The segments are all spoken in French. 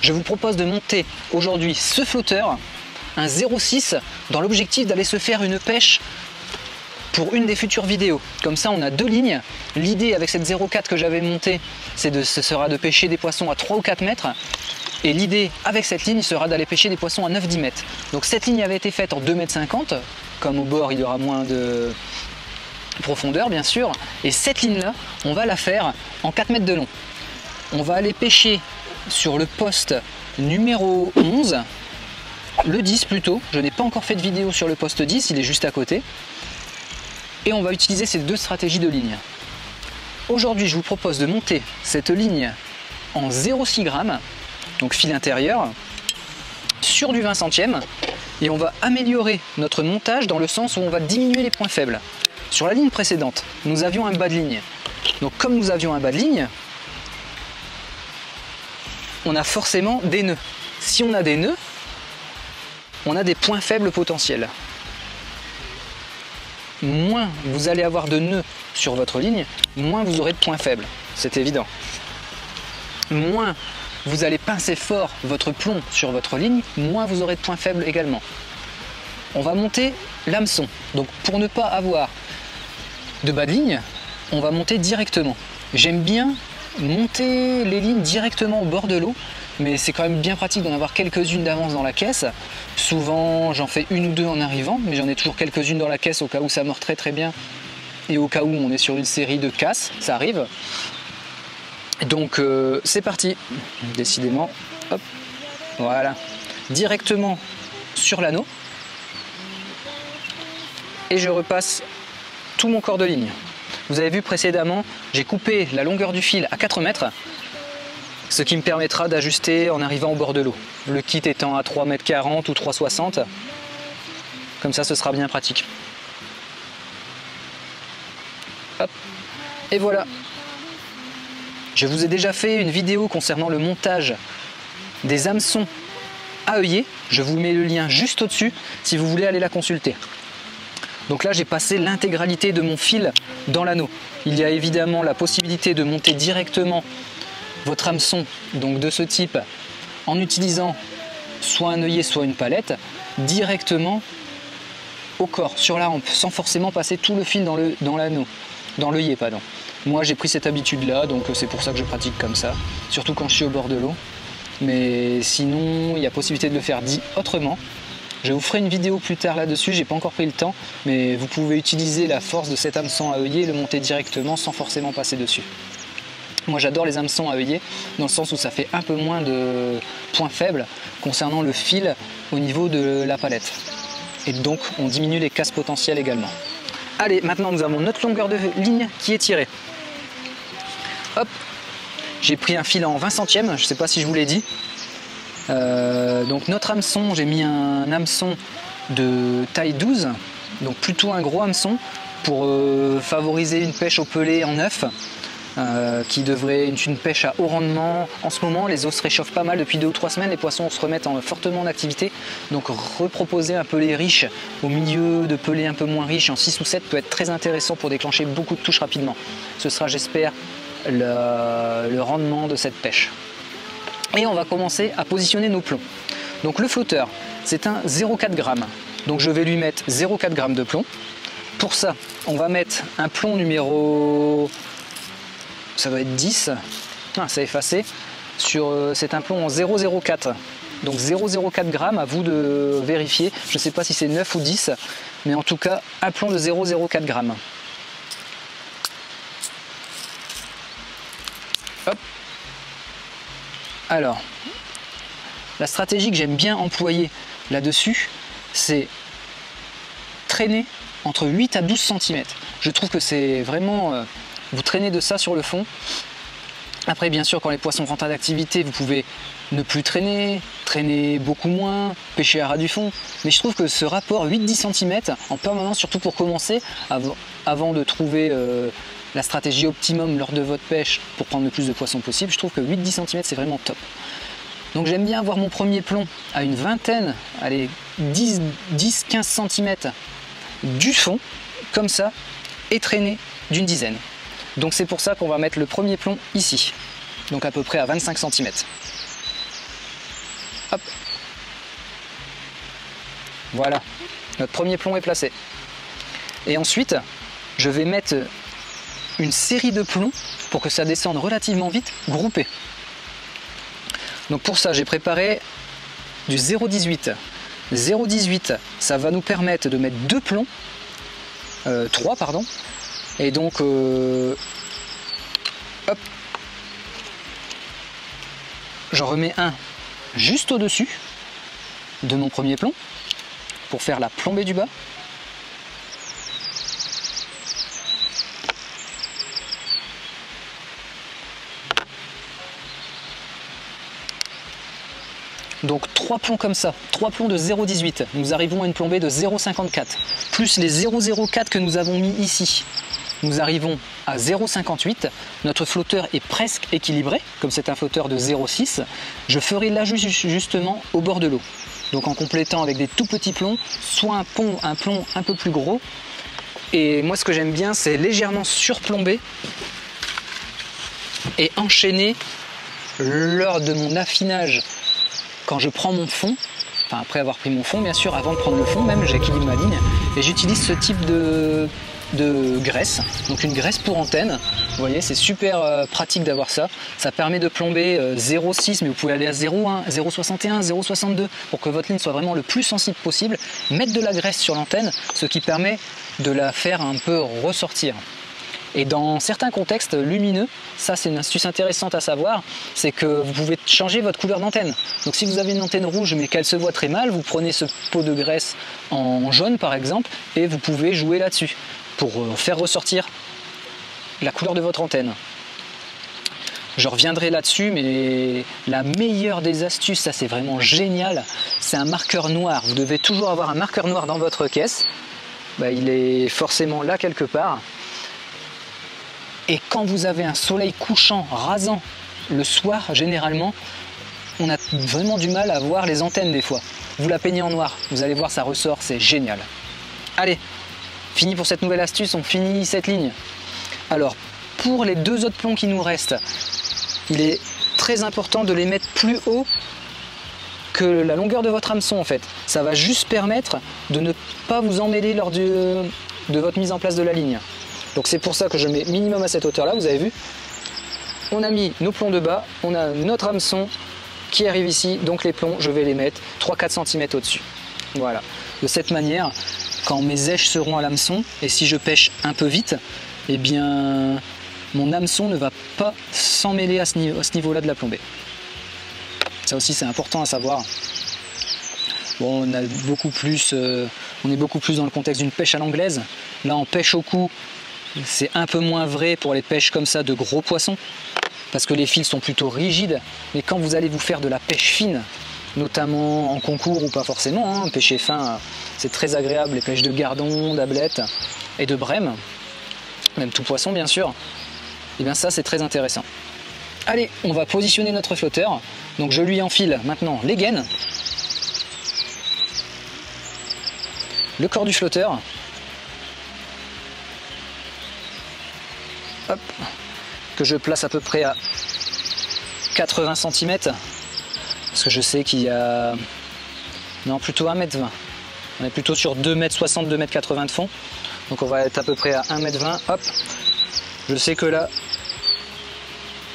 Je vous propose de monter aujourd'hui ce flotteur, un 0,6, dans l'objectif d'aller se faire une pêche pour une des futures vidéos. Comme ça, on a deux lignes. L'idée avec cette 0,4 que j'avais montée, ce sera de pêcher des poissons à 3 ou 4 mètres. Et l'idée avec cette ligne sera d'aller pêcher des poissons à 9-10 mètres. Donc cette ligne avait été faite en 2,50 m. Comme au bord, il y aura moins de profondeur, bien sûr. Et cette ligne-là, on va la faire en 4 mètres de long. On va aller pêcher sur le poste numéro 11, le 10 plutôt. Je n'ai pas encore fait de vidéo sur le poste 10, il est juste à côté. Et on va utiliser ces deux stratégies de ligne. Aujourd'hui, je vous propose de monter cette ligne en 0,6 g, donc fil intérieur, sur du 20 centièmes. Et on va améliorer notre montage dans le sens où on va diminuer les points faibles. Sur la ligne précédente, nous avions un bas de ligne. Donc comme nous avions un bas de ligne, on a forcément des nœuds. Si on a des nœuds, on a des points faibles potentiels. Moins vous allez avoir de nœuds sur votre ligne, moins vous aurez de points faibles, c'est évident. Moins vous allez pincer fort votre plomb sur votre ligne, moins vous aurez de points faibles également. On va monter l'hameçon. Donc pour ne pas avoir de bas de ligne, on va monter directement. J'aime bien monter les lignes directement au bord de l'eau, mais c'est quand même bien pratique d'en avoir quelques-unes d'avance dans la caisse. Souvent j'en fais une ou deux en arrivant, mais j'en ai toujours quelques-unes dans la caisse au cas où ça mord très bien et au cas où on est sur une série de casses, ça arrive. Donc c'est parti, décidément, hop, voilà, directement sur l'anneau et je repasse tout mon corps de ligne. Vous avez vu précédemment, j'ai coupé la longueur du fil à 4 mètres, ce qui me permettra d'ajuster en arrivant au bord de l'eau. Le kit étant à 3,40 m ou 3,60 m, comme ça ce sera bien pratique. Hop, et voilà. Je vous ai déjà fait une vidéo concernant le montage des hameçons à œillet. Je vous mets le lien juste au-dessus si vous voulez aller la consulter. Donc là, j'ai passé l'intégralité de mon fil dans l'anneau. Il y a évidemment la possibilité de monter directement votre hameçon, donc de ce type, en utilisant soit un œillet, soit une palette, directement au corps, sur la hampe, sans forcément passer tout le fil dans l'anneau, dans l'œillet, pardon. Moi, j'ai pris cette habitude-là, donc c'est pour ça que je pratique comme ça, surtout quand je suis au bord de l'eau. Mais sinon, il y a possibilité de le faire dit autrement. Je vous ferai une vidéo plus tard là-dessus, j'ai pas encore pris le temps, mais vous pouvez utiliser la force de cet hameçon à œillet et le monter directement sans forcément passer dessus. Moi j'adore les hameçons à œillet, dans le sens où ça fait un peu moins de points faibles concernant le fil au niveau de la palette. Et donc on diminue les casses potentielles également. Allez, maintenant nous avons notre longueur de ligne qui est tirée. Hop, j'ai pris un fil en 20 centièmes, je sais pas si je vous l'ai dit. Donc notre hameçon, j'ai mis un hameçon de taille 12, donc plutôt un gros hameçon pour favoriser une pêche au pelé en neuf, qui devrait être une pêche à haut rendement. En ce moment, les eaux se réchauffent pas mal depuis 2 ou 3 semaines, les poissons se remettent fortement en activité, donc reproposer un pelé riche au milieu de pelés un peu moins riches en 6 ou 7 peut être très intéressant pour déclencher beaucoup de touches rapidement. Ce sera, j'espère, le rendement de cette pêche. Et on va commencer à positionner nos plombs. Donc le flotteur, c'est un 0,4 g. Donc je vais lui mettre 0,4 g de plomb. Pour ça, on va mettre un plomb numéro... ça doit être 10. Ah, ça a effacé. C'est un plomb en 0,04. Donc 0,04 g, à vous de vérifier. Je ne sais pas si c'est 9 ou 10, mais en tout cas, un plomb de 0,04 g. Hop. Alors, la stratégie que j'aime bien employer là-dessus, c'est traîner entre 8 à 12 cm. Je trouve que c'est vraiment... vous traînez de ça sur le fond. Après, bien sûr, quand les poissons rentrent en activité, vous pouvez ne plus traîner, traîner beaucoup moins, pêcher à ras du fond. Mais je trouve que ce rapport 8-10 cm en permanence, surtout pour commencer, avant de trouver la stratégie optimum lors de votre pêche pour prendre le plus de poissons possible, je trouve que 8-10 cm c'est vraiment top. Donc j'aime bien avoir mon premier plomb à une vingtaine, allez, 10-15 cm du fond, comme ça, et traîner d'une dizaine. Donc c'est pour ça qu'on va mettre le premier plomb ici, donc à peu près à 25 cm. Hop. Voilà, notre premier plomb est placé. Et ensuite, je vais mettre une série de plombs pour que ça descende relativement vite, groupés. Donc pour ça, j'ai préparé du 0,18. 0,18, ça va nous permettre de mettre 2 plombs, 3 pardon, et donc hop, j'en remets un juste au-dessus de mon premier plomb pour faire la plombée du bas. Donc 3 plombs comme ça, 3 plombs de 0,18, nous arrivons à une plombée de 0,54, plus les 0,04 que nous avons mis ici. Nous arrivons à 0,58, notre flotteur est presque équilibré, comme c'est un flotteur de 0,6, je ferai l'ajustement au bord de l'eau. Donc en complétant avec des tout petits plombs, soit un plomb un peu plus gros, et moi ce que j'aime bien c'est légèrement surplomber et enchaîner lors de mon affinage. Quand je prends mon fond, enfin après avoir pris mon fond bien sûr, avant de prendre le fond même, j'équilibre ma ligne et j'utilise ce type de graisse, donc une graisse pour antenne. Vous voyez, c'est super pratique d'avoir ça. Ça permet de plomber 0,6, mais vous pouvez aller à 0,1, 0,61, 0,62 pour que votre ligne soit vraiment le plus sensible possible. Mettre de la graisse sur l'antenne, ce qui permet de la faire un peu ressortir. Et dans certains contextes lumineux, ça c'est une astuce intéressante à savoir, c'est que vous pouvez changer votre couleur d'antenne. Donc si vous avez une antenne rouge mais qu'elle se voit très mal, vous prenez ce pot de graisse en jaune par exemple et vous pouvez jouer là-dessus pour faire ressortir la couleur de votre antenne. Je reviendrai là-dessus, mais la meilleure des astuces, ça c'est vraiment génial, c'est un marqueur noir. Vous devez toujours avoir un marqueur noir dans votre caisse. Il est forcément là quelque part. Et quand vous avez un soleil couchant, rasant, le soir, généralement, on a vraiment du mal à voir les antennes des fois. Vous la peignez en noir, vous allez voir, ça ressort, c'est génial. Allez, fini pour cette nouvelle astuce, on finit cette ligne. Alors, pour les 2 autres plombs qui nous restent, il est très important de les mettre plus haut que la longueur de votre hameçon en fait. Ça va juste permettre de ne pas vous emmêler lors de votre mise en place de la ligne. Donc c'est pour ça que je mets minimum à cette hauteur là, vous avez vu. On a mis nos plombs de bas, on a notre hameçon qui arrive ici, donc les plombs je vais les mettre 3-4 cm au-dessus. Voilà, de cette manière, quand mes èches seront à l'hameçon, et si je pêche un peu vite, eh bien mon hameçon ne va pas s'emmêler à ce niveau-là de la plombée. Ça aussi c'est important à savoir. Bon, on est beaucoup plus dans le contexte d'une pêche à l'anglaise. Là en pêche au cou, c'est un peu moins vrai pour les pêches comme ça de gros poissons, parce que les fils sont plutôt rigides. Mais quand vous allez vous faire de la pêche fine, notamment en concours ou pas forcément, pêcher fin, c'est très agréable, les pêches de gardon, d'ablette et de brème, même tout poisson bien sûr, et bien ça c'est très intéressant. Allez, on va positionner notre flotteur, donc je lui enfile maintenant les gaines, le corps du flotteur, hop, que je place à peu près à 80 cm, parce que je sais qu'il y a, non plutôt 1,20 m, on est plutôt sur 2,60 m, 2,80 m de fond, donc on va être à peu près à 1,20 m, hop, je sais que là,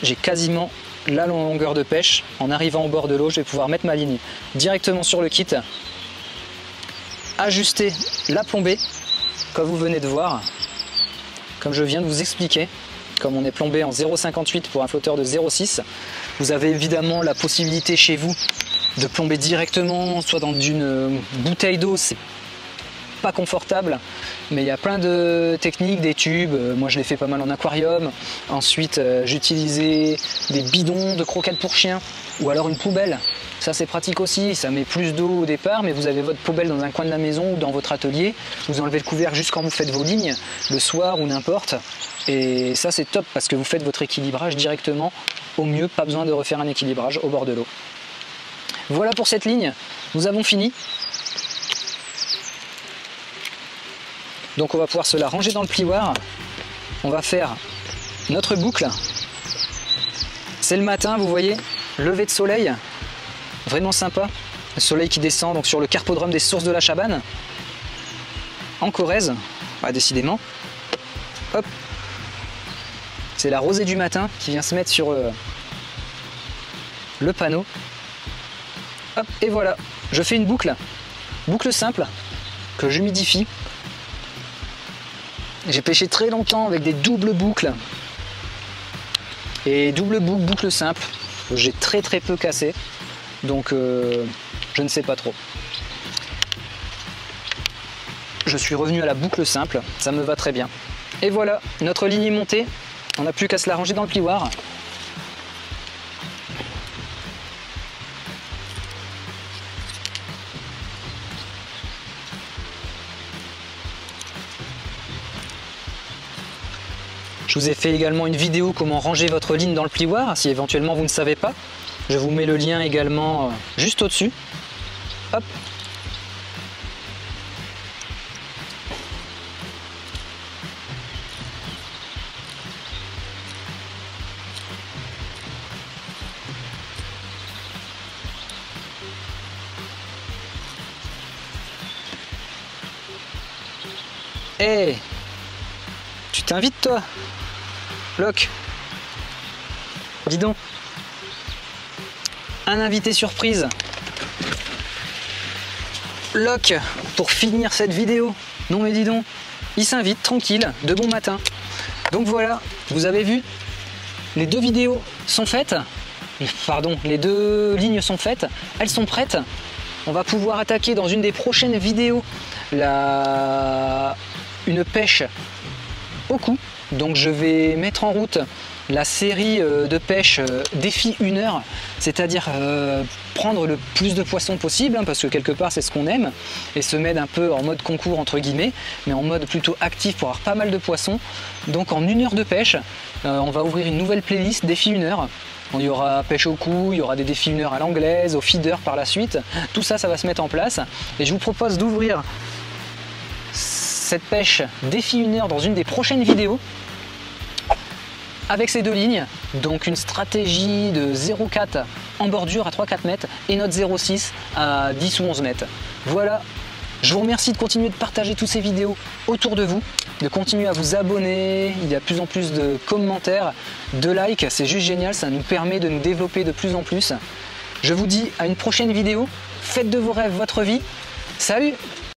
j'ai quasiment la longueur de pêche. En arrivant au bord de l'eau, je vais pouvoir mettre ma ligne directement sur le kit, ajuster la plombée, comme vous venez de voir, comme je viens de vous expliquer. Comme on est plombé en 0,58 pour un flotteur de 0,6, vous avez évidemment la possibilité chez vous de plomber directement, soit dans une bouteille d'eau, c'est pas confortable, mais il y a plein de techniques, des tubes. Moi je l'ai fait pas mal en aquarium. Ensuite j'utilisais des bidons de croquettes pour chiens ou alors une poubelle. Ça c'est pratique aussi, ça met plus d'eau au départ, mais vous avez votre poubelle dans un coin de la maison ou dans votre atelier, vous enlevez le couvercle juste quand vous faites vos lignes, le soir ou n'importe, et ça c'est top parce que vous faites votre équilibrage directement au mieux, pas besoin de refaire un équilibrage au bord de l'eau. Voilà pour cette ligne, nous avons fini. Donc on va pouvoir se la ranger dans le plioir, on va faire notre boucle. C'est le matin, vous voyez, lever de soleil. vraiment sympa. Le soleil qui descend donc sur le carpodrome des sources de la Chabanne, en Corrèze, décidément. Hop, c'est la rosée du matin qui vient se mettre sur le panneau. Hop, et voilà, je fais une boucle simple que j'humidifie. J'ai pêché très longtemps avec des doubles boucles et boucle simple. J'ai très peu cassé, donc je ne sais pas trop. Je suis revenu à la boucle simple, ça me va très bien. Et voilà, notre ligne est montée, on n'a plus qu'à se la ranger dans le plioir. Je vous ai fait également une vidéo comment ranger votre ligne dans le plioir, si éventuellement vous ne savez pas. Je vous mets le lien également juste au-dessus. Hop. Hey, tu t'invites toi, Locke? Dis donc. Un invité surprise. Locke, pour finir cette vidéo. Non mais dis donc, il s'invite tranquille, de bon matin. Donc voilà, vous avez vu, les deux vidéos sont faites. Pardon, les deux lignes sont faites, elles sont prêtes. On va pouvoir attaquer dans une des prochaines vidéos une pêche au coup. Donc je vais mettre en route la série de pêche défi 1 heure, c'est-à-dire prendre le plus de poissons possible, hein, parce que quelque part c'est ce qu'on aime, et se mettre un peu en mode concours entre guillemets, mais en mode plutôt actif pour avoir pas mal de poissons. Donc en 1 heure de pêche, on va ouvrir une nouvelle playlist défi 1 heure. Il y aura pêche au coup, il y aura des défis 1 heure à l'anglaise, au feeder par la suite. Tout ça, ça va se mettre en place. Et je vous propose d'ouvrir cette pêche défi 1 heure dans une des prochaines vidéos avec ces deux lignes. Donc une stratégie de 0,4 en bordure à 3-4 mètres et notre 0,6 à 10 ou 11 mètres. Voilà. Je vous remercie de continuer de partager toutes ces vidéos autour de vous, de continuer à vous abonner. Il y a de plus en plus de commentaires, de likes, c'est juste génial, ça nous permet de nous développer de plus en plus. Je vous dis à une prochaine vidéo, faites de vos rêves votre vie. Salut!